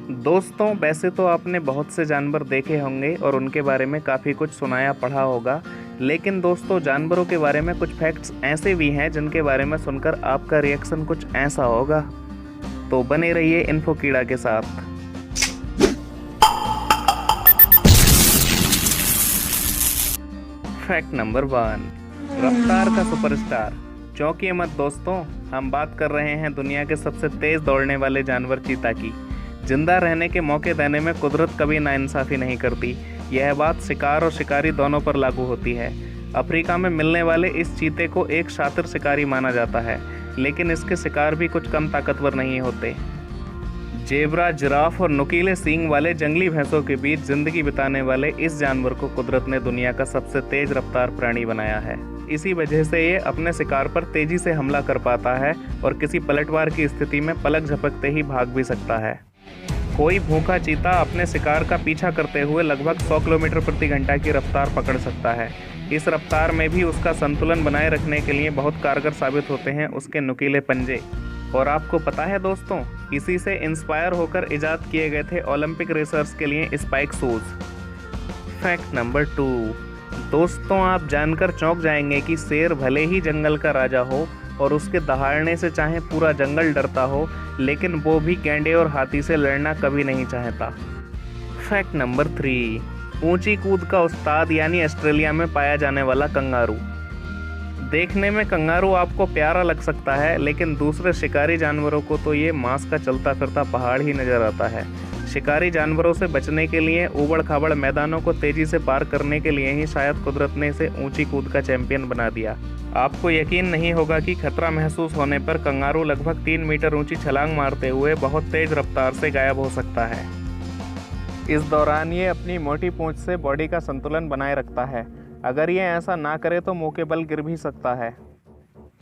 दोस्तों, वैसे तो आपने बहुत से जानवर देखे होंगे और उनके बारे में काफ़ी कुछ सुनाया पढ़ा होगा। लेकिन दोस्तों, जानवरों के बारे में कुछ फैक्ट्स ऐसे भी हैं जिनके बारे में सुनकर आपका रिएक्शन कुछ ऐसा होगा। तो बने रहिए इन्फो कीड़ा के साथ। फैक्ट नंबर 1, रफ्तार का सुपरस्टार। चौंकिए मत दोस्तों, हम बात कर रहे हैं दुनिया के सबसे तेज दौड़ने वाले जानवर चीता की। जिंदा रहने के मौके देने में कुदरत कभी नाइंसाफ़ी नहीं करती। यह बात शिकार और शिकारी दोनों पर लागू होती है। अफ्रीका में मिलने वाले इस चीते को एक शातिर शिकारी माना जाता है, लेकिन इसके शिकार भी कुछ कम ताकतवर नहीं होते। जेब्रा, जिराफ और नुकीले सींग वाले जंगली भैंसों के बीच जिंदगी बिताने वाले इस जानवर को कुदरत ने दुनिया का सबसे तेज रफ्तार प्राणी बनाया है। इसी वजह से ये अपने शिकार पर तेजी से हमला कर पाता है और किसी पलटवार की स्थिति में पलक झपकते ही भाग भी सकता है। कोई भूखा चीता अपने शिकार का पीछा करते हुए लगभग 100 किलोमीटर प्रति घंटा की रफ्तार पकड़ सकता है। इस रफ्तार में भी उसका संतुलन बनाए रखने के लिए बहुत कारगर साबित होते हैं उसके नुकीले पंजे। और आपको पता है दोस्तों, इसी से इंस्पायर होकर इजाद किए गए थे ओलंपिक रेसर्स के लिए स्पाइक शूज। फैक्ट नंबर 2, दोस्तों आप जानकर चौंक जाएंगे कि शेर भले ही जंगल का राजा हो और उसके दहाड़ने से चाहे पूरा जंगल डरता हो, लेकिन वो भी गैंडे और हाथी से लड़ना कभी नहीं चाहता। फैक्ट नंबर 3, ऊंची कूद का उस्ताद यानी ऑस्ट्रेलिया में पाया जाने वाला कंगारू। देखने में कंगारू आपको प्यारा लग सकता है, लेकिन दूसरे शिकारी जानवरों को तो ये मांस का चलता फिरता पहाड़ ही नजर आता है। शिकारी जानवरों से बचने के लिए ऊबड़ खाबड़ मैदानों को तेजी से पार करने के लिए ही शायद कुदरत ने इसे ऊंची कूद का चैंपियन बना दिया। आपको यकीन नहीं होगा कि खतरा महसूस होने पर कंगारू लगभग 3 मीटर ऊंची छलांग मारते हुए बहुत तेज रफ्तार से गायब हो सकता है। इस दौरान ये अपनी मोटी पूंछ से बॉडी का संतुलन बनाए रखता है। अगर ये ऐसा ना करे तो मुंह के बल गिर भी सकता है।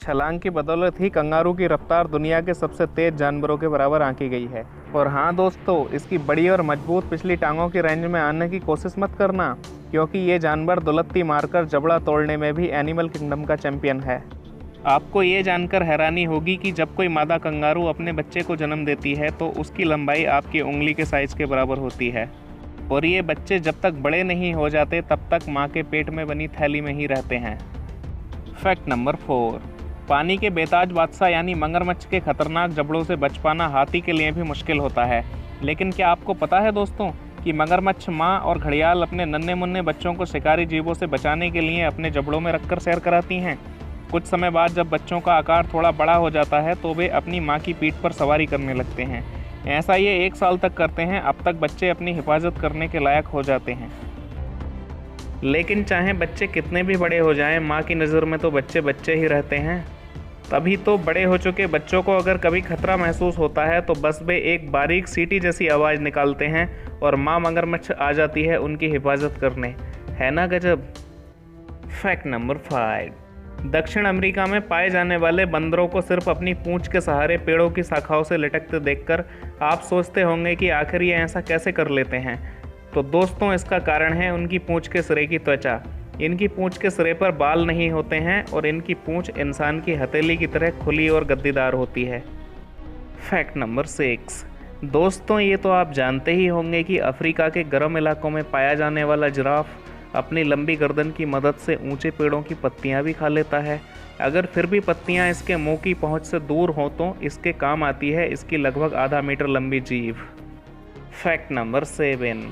छलांग की बदौलत ही कंगारू की रफ्तार दुनिया के सबसे तेज जानवरों के बराबर आंकी गई है। और हाँ दोस्तों, इसकी बड़ी और मजबूत पिछली टांगों की रेंज में आने की कोशिश मत करना, क्योंकि ये जानवर दुलत्ती मारकर जबड़ा तोड़ने में भी एनिमल किंगडम का चैंपियन है। आपको ये जानकर हैरानी होगी कि जब कोई मादा कंगारू अपने बच्चे को जन्म देती है तो उसकी लंबाई आपकी उंगली के साइज के बराबर होती है, और ये बच्चे जब तक बड़े नहीं हो जाते तब तक माँ के पेट में बनी थैली में ही रहते हैं। फैक्ट नंबर 4, पानी के बेताज बादशाह यानी मगरमच्छ के खतरनाक जबड़ों से बच पाना हाथी के लिए भी मुश्किल होता है। लेकिन क्या आपको पता है दोस्तों कि मगरमच्छ माँ और घड़ियाल अपने नन्हे मुन्ने बच्चों को शिकारी जीवों से बचाने के लिए अपने जबड़ों में रखकर सैर कराती हैं। कुछ समय बाद जब बच्चों का आकार थोड़ा बड़ा हो जाता है तो वे अपनी माँ की पीठ पर सवारी करने लगते हैं। ऐसा ये 1 साल तक करते हैं। अब तक बच्चे अपनी हिफाजत करने के लायक हो जाते हैं। लेकिन चाहे बच्चे कितने भी बड़े हो जाएं, माँ की नज़र में तो बच्चे बच्चे ही रहते हैं। तभी तो बड़े हो चुके बच्चों को अगर कभी खतरा महसूस होता है तो बस वे एक बारीक सीटी जैसी आवाज़ निकालते हैं और माँ मगरमच्छ आ जाती है उनकी हिफाजत करने। है ना गजब। फैक्ट नंबर 5, दक्षिण अमेरिका में पाए जाने वाले बंदरों को सिर्फ अपनी पूंछ के सहारे पेड़ों की शाखाओं से लटकते देखकर आप सोचते होंगे कि आखिर ये ऐसा कैसे कर लेते हैं। तो दोस्तों, इसका कारण है उनकी पूंछ के सिरे की त्वचा। इनकी पूंछ के सिरे पर बाल नहीं होते हैं और इनकी पूंछ इंसान की हथेली की तरह खुली और गद्दीदार होती है। फैक्ट नंबर 6, दोस्तों ये तो आप जानते ही होंगे कि अफ्रीका के गर्म इलाकों में पाया जाने वाला जिराफ अपनी लंबी गर्दन की मदद से ऊंचे पेड़ों की पत्तियां भी खा लेता है। अगर फिर भी पत्तियां इसके मुंह की पहुंच से दूर हों तो इसके काम आती है इसकी लगभग आधा मीटर लंबी जीभ। फैक्ट नंबर 7,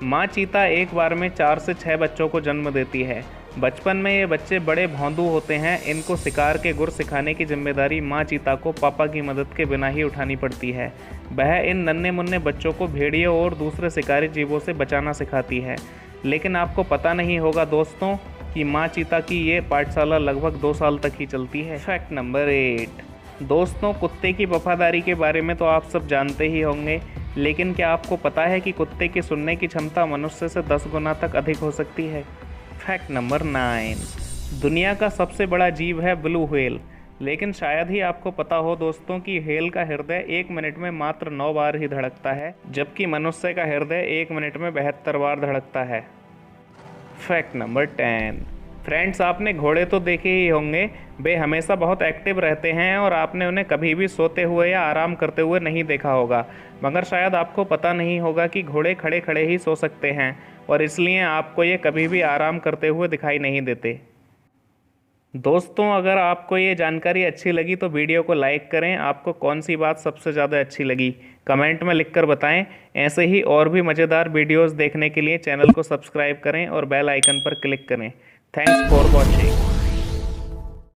माँ चीता एक बार में 4 से 6 बच्चों को जन्म देती है। बचपन में ये बच्चे बड़े भौंदू होते हैं। इनको शिकार के गुर सिखाने की जिम्मेदारी माँ चीता को पापा की मदद के बिना ही उठानी पड़ती है। वह इन नन्हे मुन्ने बच्चों को भेड़ियों और दूसरे शिकारी जीवों से बचाना सिखाती है। लेकिन आपको पता नहीं होगा दोस्तों कि माँ चीता की ये पाठशाला लगभग 2 साल तक ही चलती है। फैक्ट नंबर 8, दोस्तों कुत्ते की वफादारी के बारे में तो आप सब जानते ही होंगे, लेकिन क्या आपको पता है कि कुत्ते की सुनने की क्षमता मनुष्य से 10 गुना तक अधिक हो सकती है। फैक्ट नंबर 9, दुनिया का सबसे बड़ा जीव है ब्लू व्हेल। लेकिन शायद ही आपको पता हो दोस्तों कि व्हेल का हृदय 1 मिनट में मात्र 9 बार ही धड़कता है, जबकि मनुष्य का हृदय 1 मिनट में 72 बार धड़कता है। फैक्ट नंबर 10, फ्रेंड्स, आपने घोड़े तो देखे ही होंगे। वे हमेशा बहुत एक्टिव रहते हैं और आपने उन्हें कभी भी सोते हुए या आराम करते हुए नहीं देखा होगा। मगर शायद आपको पता नहीं होगा कि घोड़े खड़े खड़े ही सो सकते हैं और इसलिए आपको ये कभी भी आराम करते हुए दिखाई नहीं देते। दोस्तों, अगर आपको ये जानकारी अच्छी लगी तो वीडियो को लाइक करें। आपको कौन सी बात सबसे ज़्यादा अच्छी लगी कमेंट में लिखकर बताएं। ऐसे ही और भी मज़ेदार वीडियोस देखने के लिए चैनल को सब्सक्राइब करें और बेल आइकन पर क्लिक करें। Thanks for watching.